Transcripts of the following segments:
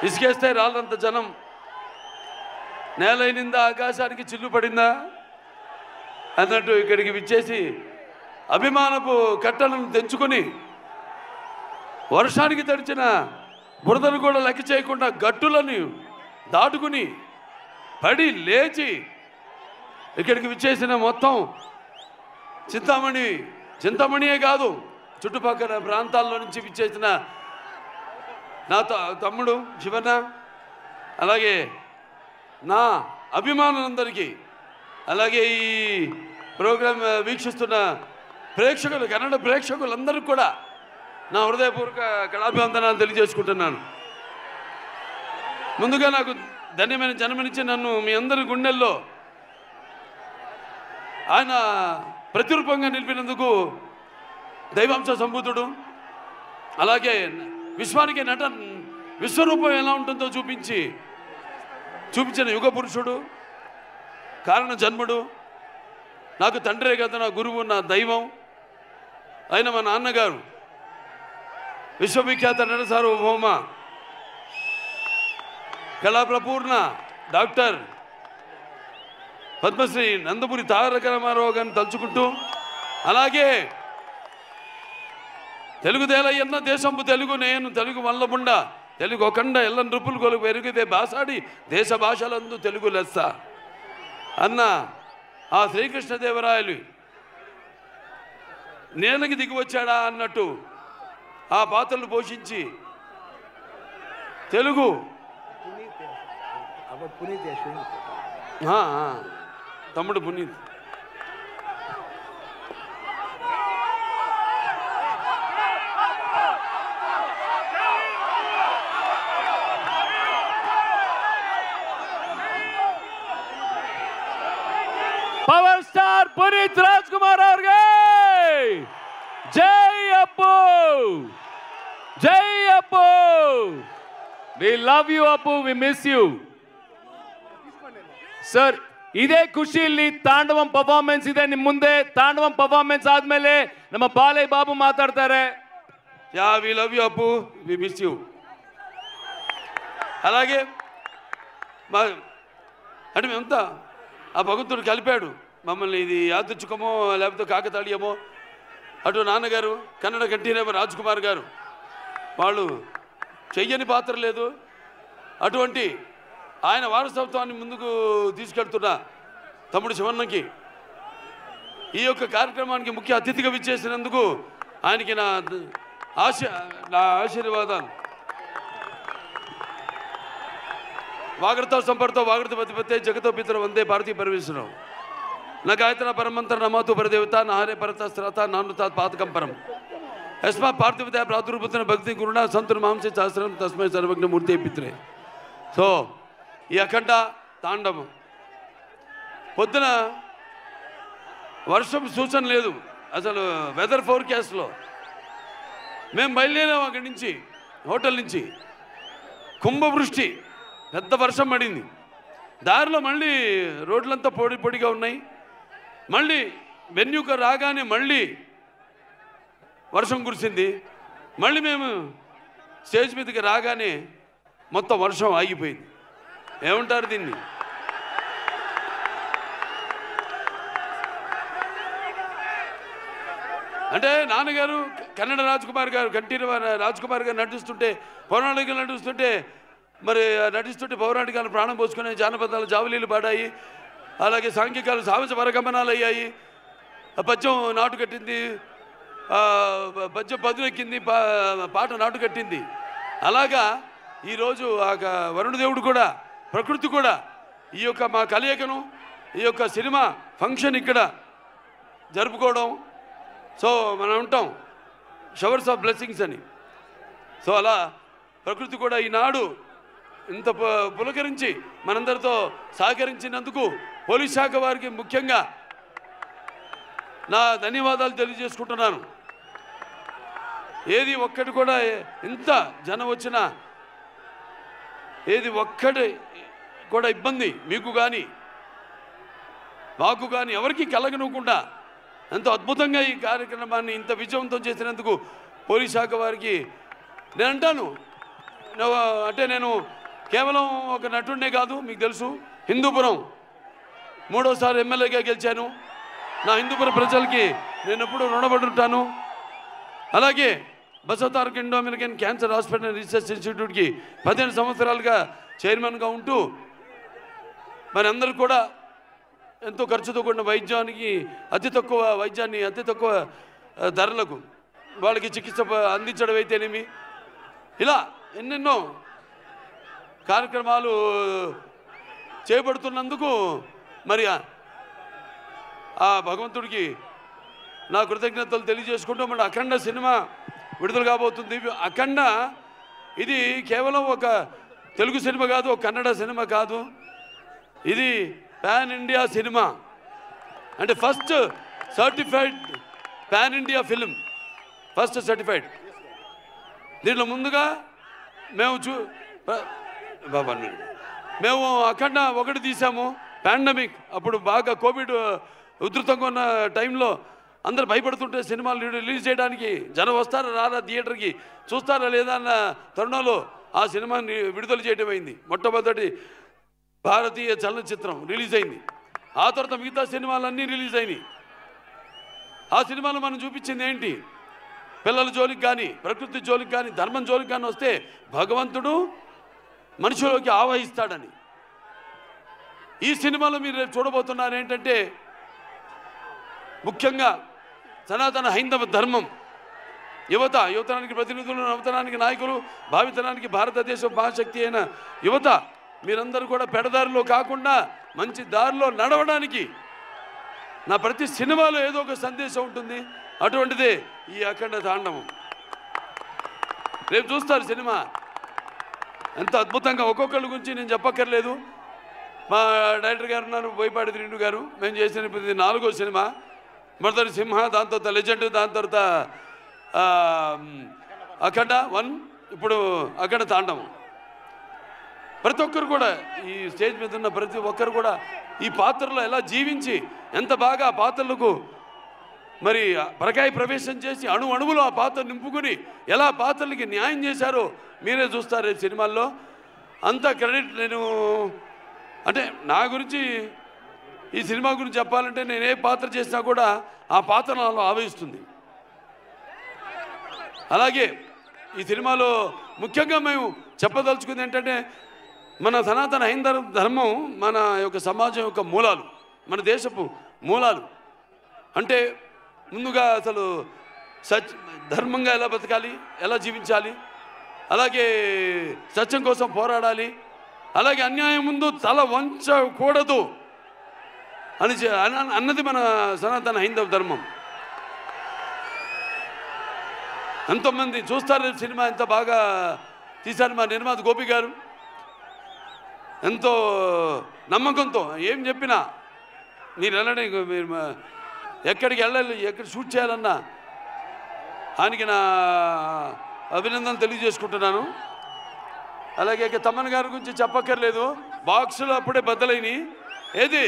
ఇసుకేస్తే రాళ్ళంత జనం, నేలైనిందా ఆకాశానికి చిల్లు పడిందా అన్నట్టు ఇక్కడికి విచ్చేసి అభిమానపు కట్టలను తెంచుకొని వర్షానికి తడిచిన బురదను కూడా లెక్క చేయకుండా గట్టులను దాటుకుని పడి లేచి ఇక్కడికి విచ్చేసిన మొత్తం చింతామణియే కాదు చుట్టుపక్కల ప్రాంతాల్లో నుంచి విచ్చేసిన నా తమ్ముడు శివన్న, అలాగే నా అభిమానులందరికీ, అలాగే ఈ ప్రోగ్రాం వీక్షిస్తున్న ప్రేక్షకులు, కన్నడ ప్రేక్షకులందరికీ కూడా నా హృదయపూర్వక కళాభివందనాలు తెలియజేసుకుంటున్నాను. ముందుగా నాకు ధన్యమైన జన్మనిచ్చి నన్ను మీ అందరి గుండెల్లో ఆయన ప్రతిరూపంగా నిలిపినందుకు దైవాంశ సంభూతుడు, అలాగే విశ్వానికి విశ్వరూపం ఎలా ఉంటుందో చూపించిన యుగ పురుషుడు, కారణ జన్ముడు, నాకు తండ్రే కదా నా గురువు, నా దైవం అయిన మా నాన్నగారు విశ్వవిఖ్యాత నట సార్వభౌమ కళాప్రపూర్ణ డాక్టర్ పద్మశ్రీ నందమూరి తారక రామారావు గారిని తలుచుకుంటూ, అలాగే తెలుగుదేలయ్యన్న దేశంపు తెలుగు నేను తెలుగు వల్లబుండ తెలుగు ఒకండ ఎల్ల నృపులు కొలుగు పెరిగితే బాసాడి దేశ భాషలందు తెలుగు లెస్స అన్న ఆ శ్రీకృష్ణదేవరాయలు నేలకి దిగి వచ్చాడా అన్నట్టు ఆ పాత్రలు పోషించి తెలుగు తమ్ముడు పునీత్ పవర్ స్టార్ పునీత్ రాజ్ కుమార్ అవರಿಗೆ జై అప్పు, జై అప్పు. వి లవ్ యూ అప్పు, వి మిస్ యూ ಸರ್. ಇದೇ ಖುಷಿಯಲ್ಲಿ ತಾಂಡವಂ ಪರ್ಫಾರ್ಮೆನ್ಸ್ ಇದೆ ನಿಮ್ಮ ಮುಂದೆ. ತಾಂಡವಂ ಪರ್ಫಾರ್ಮೆನ್ಸ್ ಆದ್ಮೇಲೆ ನಮ್ಮ ಬಾಲಯ್ಯ ಬಾಬು ಮಾತಾಡ್ತಾರೆ. యా వి లవ్ యూ అప్పు, వి మిస్ యూ. అలాగే అంటే మేమంతా ఆ భగవంతుడు కలిపాడు మమ్మల్ని. ఇది యాదృచ్ఛికమో లేకపోతే కాకతాళీయమో, అటు నాన్నగారు కన్నడ కంఠీరవ రాజ్ కుమార్ గారు, వాళ్ళు చెయ్యని పాత్ర లేదు. అటువంటి ఆయన వారసత్వాన్ని ముందుకు తీసుకెళ్తున్న తమ్ముడు శివన్నకి ఈ యొక్క కార్యక్రమానికి ముఖ్య అతిథిగా విచ్చేసినందుకు ఆయనకి నా ఆశీర్వాదాలు. వాగడతో సంపర్తో వాగడతో పతిపతే జగతో పితర వందే భారతీయ పరమేశ్వరం నా గాయత్ర పరమంతర నమాతు పరదేవత నాహరే పరతస్త్రత నానుతా పాతకం పరం యస్మా పార్థివదయ ప్రాదుర్భూతన భక్తి గురుణ సంతున మాంసే శాస్త్రం తస్మై సర్వజ్ఞ మూర్తి పిత్రే. సో ఈ అఖండ తాండవం పొద్దున వర్షం సూచన లేదు అసలు. వెదర్ ఫోర్కాస్ట్లో మేము బయలుదేరాం అక్కడి నుంచి, హోటల్ నుంచి. కుంభవృష్టి, పెద్ద వర్షం పడింది. దారిలో మళ్ళీ రోడ్లంతా పొడిగా ఉన్నాయి. మళ్ళీ వెన్యూకు రాగానే మళ్ళీ వర్షం కురిసింది. మళ్ళీ మేము స్టేజ్ మీదకి రాగానే మొత్తం వర్షం ఆగిపోయింది. ఏమంటారు దీన్ని? అంటే నాన్నగారు కన్నడ రాజ్ కుమార్ గారు, కంఠీరవ రాజ్ కుమార్ గారు నటిస్తుంటే, పౌరాణికలు నటిస్తుంటే, మరి నటిస్తుంటే పౌరాణికాలు ప్రాణం పోసుకునే జానపదాలు జావలీలు పాడాయి. అలాగే సాంఘికాలు సాహస వరగమనాలు అయ్యాయి. పద్యం నాటు కట్టింది, పద్యం పదునెక్కింది, పాట నాటు కట్టింది. అలాగా ఈరోజు ఆ వరుణదేవుడు కూడా, ప్రకృతి కూడా ఈ యొక్క మా కలయికను, ఈ యొక్క సినిమా ఫంక్షన్ ఇక్కడ జరుపుకోవడం. సో మనం ఉంటాం షవర్స్ ఆఫ్ బ్లెస్సింగ్స్ అని. సో అలా ప్రకృతి కూడా ఈనాడు ఇంత పులకరించి మనందరితో సహకరించినందుకు పోలీస్ శాఖ వారికి ముఖ్యంగా నా ధన్యవాదాలు తెలియజేసుకుంటున్నాను. ఏది ఒక్కటి కూడా ఇంత జనం వచ్చినా ఏది ఒక్కటి కూడా ఇబ్బంది మీకు కానీ మాకు కానీ ఎవరికి కలగనివ్వకుండా ఎంతో అద్భుతంగా ఈ కార్యక్రమాన్ని ఇంత విజయవంతం చేసినందుకు పోలీస్ శాఖ వారికి నేను అంటాను, అంటే నేను కేవలం ఒక నటుడినే కాదు, మీకు తెలుసు హిందూపురం 3వసారి ఎమ్మెల్యేగా గెలిచాను. నా హిందూపురం ప్రజలకి నేను ఎప్పుడూ రుణపడి ఉంటాను. అలాగే Basavataraka Indo American cancer hospital research ఇన్స్టిట్యూట్కి 15 సంవత్సరాలుగా చైర్మన్గా ఉంటూ మరి అందరూ కూడా ఎంతో ఖర్చుతో కూడిన వైద్యానికి అతి తక్కువ ధరలకు వాళ్ళకి చికిత్స అందించడం అయితేనేమి, ఇలా ఎన్నెన్నో కార్యక్రమాలు చేపడుతున్నందుకు మరి ఆ భగవంతుడికి నా కృతజ్ఞతలు తెలియజేసుకుంటూ మన అఖండ సినిమా విడుదల కాబోతుంది. అఖండ ఇది కేవలం ఒక తెలుగు సినిమా కాదు, ఒక కన్నడ సినిమా కాదు, ఇది పాన్ ఇండియా సినిమా. అంటే first certified pan India film, first certified. దీంట్లో ముందుగా మేము అఖండ 1 తీసాము. పాండమిక్ అప్పుడు బాగా కోవిడ్ ఉధృతంగా ఉన్న టైంలో అందరు భయపడుతుంటే సినిమాలు రిలీజ్ చేయడానికి జనం వస్తారా రారా థియేటర్కి, చూస్తారా లేదా అన్న తరుణంలో ఆ సినిమాని విడుదల చేయడం అయింది. మొట్టమొదటి భారతీయ చలనచిత్రం రిలీజ్ అయింది. ఆ తర్వాత మిగతా సినిమాలన్నీ రిలీజ్ అయినాయి. ఆ సినిమాలో మనం చూపించింది ఏంటి? పిల్లల జోలికి కానీ, ప్రకృతి జోలికి కానీ, ధర్మం జోలికి కానీ వస్తే భగవంతుడు మనిషిలోకి ఆవహిస్తాడని. ఈ సినిమాలో మీరు రేపు చూడబోతున్నారు ఏంటంటే ముఖ్యంగా సనాతన హైందవ ధర్మం, యువతరానికి ప్రతినిధులు, నవతరానికి నాయకులు, భావితరానికి భారతదేశ మహాశక్తి అయిన యువత మీరందరూ కూడా పెడదారిలో కాకుండా మంచి దారిలో నడవడానికి నా ప్రతి సినిమాలో ఏదో ఒక సందేశం ఉంటుంది. అటువంటిదే ఈ అఖండ తాండవం. రేపు చూస్తారు సినిమా ఎంత అద్భుతంగా. ఒక్కొక్కరి గురించి నేను చెప్పక్కర్లేదు. మా డైరెక్టర్ గారు ఉన్నారు, బోయపాటి శ్రీను గారు. మేము చేసిన ఇది 4వ సినిమా. మొదటి సింహ, దాని తర్వాత లెజెండ్, దాని తర్వాత అఖండ 1, ఇప్పుడు అఖండ తాండవం. ప్రతి ఒక్కరు కూడా ఈ స్టేజ్ మీద ఉన్న ప్రతి ఒక్కరు కూడా ఈ పాత్రలో ఎలా జీవించి ఎంత బాగా ఆ పాత్రలకు మరి పరకాయ ప్రవేశం చేసి అణువులో ఆ పాత్ర నింపుకుని ఎలా పాత్రలకి న్యాయం చేశారో మీరే చూస్తారు ఈ సినిమాల్లో. అంత క్రెడిట్ నేను అంటే నా గురించి ఈ సినిమా గురించి చెప్పాలంటే నేను ఏ పాత్ర చేసినా కూడా ఆ పాత్ర నాలో ఆవహిస్తుంది. అలాగే ఈ సినిమాలో ముఖ్యంగా మేము చెప్పదలుచుకుంది ఏంటంటే మన సనాతన హైందవ ధర్మం మన యొక్క సమాజం యొక్క మూలాలు, మన దేశపు మూలాలు. అంటే ముందుగా అసలు ధర్మంగా ఎలా బతకాలి, ఎలా జీవించాలి, అలాగే సత్యం కోసం పోరాడాలి, అలాగే అన్యాయం ముందు తల వంచకూడదు అన్నది మన సనాతన హైందవ ధర్మం. ఎంతోమంది చూస్తారు సినిమా, ఎంత బాగా తీశారు మా నిర్మాత గోపి గారు. ఎంతో నమ్మకంతో ఏం చెప్పినా మీరు వెళ్ళండి, మీరు ఎక్కడికి వెళ్ళాలి, ఎక్కడ షూట్ చేయాలన్నా ఆయనకి నా అభినందనలు తెలియజేసుకుంటున్నాను. అలాగే తమ్మన్ గారి గురించి చెప్పక్కర్లేదు. బాక్సులు అప్పుడే బద్దలైనవి. ఏది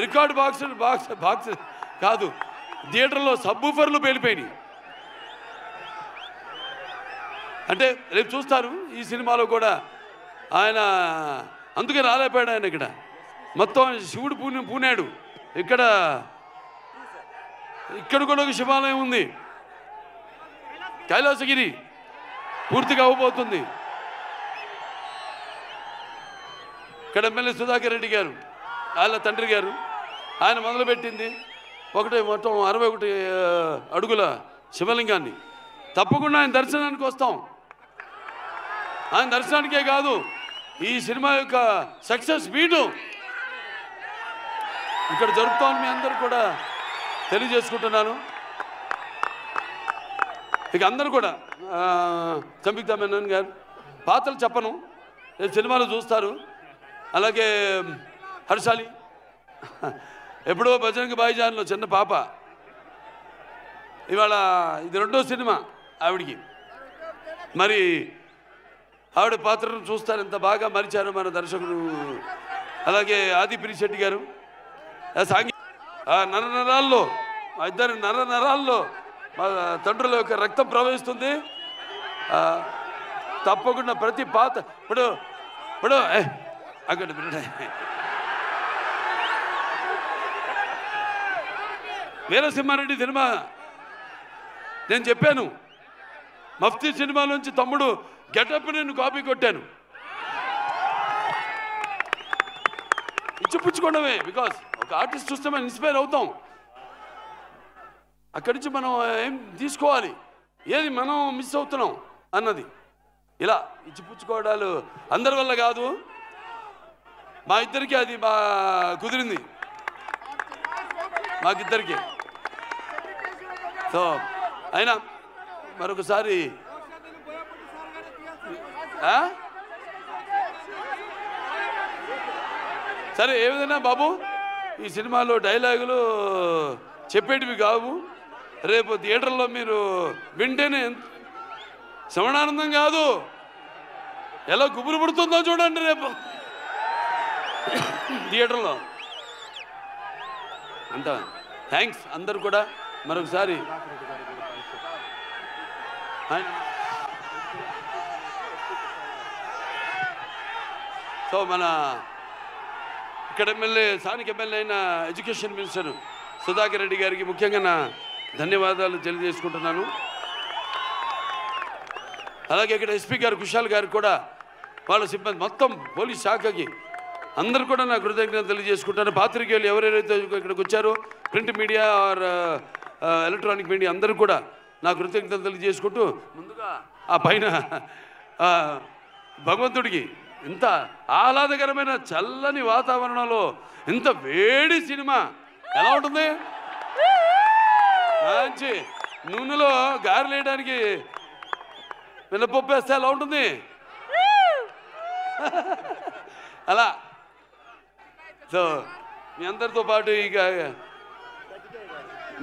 రికార్డ్ బాక్స్ కాదు, థియేటర్లో సబ్బూఫర్లు పేలిపోయినాయి. అంటే రేపు చూస్తారు ఈ సినిమాలో కూడా ఆయన అందుకే రాలేపోయాడు. ఆయన మొత్తం శివుడు పూనాడు. ఇక్కడ కూడా ఒక శివాలయం ఉంది, కైలాసగిరి పూర్తిగా అవ్వబోతుంది. ఇక్కడ ఎమ్మెల్యే సుధాకర్ రెడ్డి గారు, వాళ్ళ తండ్రి గారు, ఆయన మొదలుపెట్టింది మొత్తం 61 అడుగుల శివలింగాన్ని. తప్పకుండా ఆయన దర్శనానికి వస్తాం. ఆయన దర్శనానికే కాదు, ఈ సినిమా యొక్క సక్సెస్ మీటు ఇక్కడ జరుపుతామని మీ అందరూ కూడా తెలియజేసుకుంటున్నాను. ఇక అందరూ కూడా సంయుక్త మేనన్ గారు పాత్రలు చెప్పను, సినిమాలో చూస్తారు. అలాగే హర్షాలి ఎప్పుడో బజరంగ భాయిజాన్లో చిన్న పాప, ఇవాళ ఇది 2వ సినిమా ఆవిడికి. మరి ఆవిడ పాత్రను చూస్తారు ఎంత బాగా మరిచారు మన దర్శకుడు. అలాగే ఆది పిరిశెట్టి గారు నరనరాల్లో, మా ఇద్దరు నరనరాల్లో మా తండ్రుల యొక్క రక్తం ప్రవహిస్తుంది. తప్పకుండా ప్రతి పాత ఇప్పుడు ఇప్పుడు అక్కడ వీరసింహారెడ్డి సినిమా నేను చెప్పాను, మఫ్తీ సినిమా నుంచి తమ్ముడు గెటప్ నేను కాపీ కొట్టాను. ఇచ్చిపుచ్చుకోవడమే, బికాస్ ఒక ఆర్టిస్ట్ చూస్తే మనం ఇన్స్పైర్ అవుతాం. అక్కడి నుంచి మనం ఏం తీసుకోవాలి, ఏది మనం మిస్ అవుతున్నాం అన్నది. ఇలా ఇచ్చిపుచ్చుకోవడాలు అందరి వల్ల కాదు, మా ఇద్దరికి అది కుదిరింది, మాకిద్దరికి. సో అయినా మరొకసారి సరే, ఏ విధంగా బాబు ఈ సినిమాలో డైలాగులు చెప్పేటివి కావు, రేపు థియేటర్లో మీరు వింటేనే శ్రవణానందం కాదు, ఎలా గుబురు పుడుతుందో చూడండి రేపు థియేటర్లో. అంత థ్యాంక్స్ అందరు కూడా మరొకసారి. సో మన ఇక్కడ ఎమ్మెల్యే, స్థానిక ఎమ్మెల్యే అయిన ఎడ్యుకేషన్ మినిస్టర్ సుధాకర్ రెడ్డి గారికి ముఖ్యంగా నా ధన్యవాదాలు తెలియజేసుకుంటున్నాను. అలాగే ఇక్కడ ఎస్పీ గారు కుషాల్ గారికి కూడా, వాళ్ళ సిబ్బంది మొత్తం పోలీస్ శాఖకి అందరూ కూడా నా కృతజ్ఞతలు తెలియజేసుకుంటాను. పాత్రికేయులు ఎవరెవరైతే ఇక్కడికి వచ్చారో, print media are electronic media అందరూ కూడా నా కృతజ్ఞతలు తెలియజేసుకుంటూ, ముందుగా ఆ పైన భగవంతుడికి ఇంత ఆహ్లాదకరమైన చల్లని వాతావరణంలో ఇంత వేడి సినిమా ఎలా ఉంటుంది, మంచి నూనెలో గారెలు వేయడానికి మినపప్పు వేస్తే ఎలా ఉంటుంది అలా. సో మీ అందరితో పాటు ఇక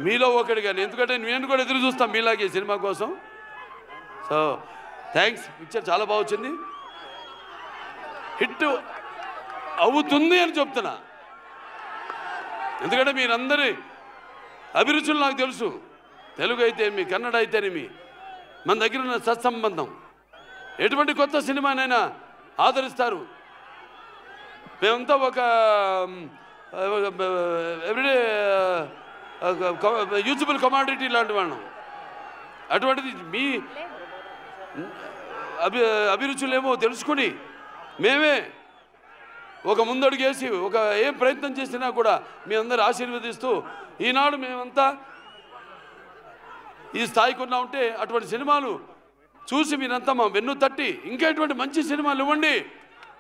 మీలో ఒకటి కానీ, ఎందుకంటే నేను కూడా ఎదురు చూస్తాను మీలాగే సినిమా కోసం. సో థ్యాంక్స్, పిక్చర్ చాలా బాగా వచ్చింది, హిట్ అవుతుంది అని చెప్తున్నా. ఎందుకంటే మీరందరి అభిరుచులు నాకు తెలుసు, తెలుగు అయితేనేమి, కన్నడ అయితేనేమి, మన దగ్గర ఉన్న సత్సంబంధం. ఎటువంటి కొత్త సినిమానైనా ఆదరిస్తారు. మేమంతా ఒక ఎవ్రీడే యూజబుల్ కమాడిటీ లాంటి వాళ్ళం. అటువంటిది మీ అభిరుచులేమో తెలుసుకుని మేమే ఒక ముందడుగేసి ఒక ఏం ప్రయత్నం చేసినా కూడా మీ అందరూ ఆశీర్వదిస్తూ, ఈనాడు మేమంతా ఈ స్థాయికి ఉన్నా ఉంటే అటువంటి సినిమాలు చూసి మీరంతా మా వెన్ను తట్టి ఇంకా ఎటువంటి మంచి సినిమాలు ఇవ్వండి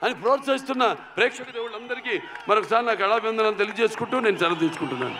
అని ప్రోత్సహిస్తున్న ప్రేక్షక దేవుళ్ళందరికీ మరొకసారి నాకు కళాభివందనాలు తెలియజేసుకుంటూ నేను సెలవు తీసుకుంటున్నాను.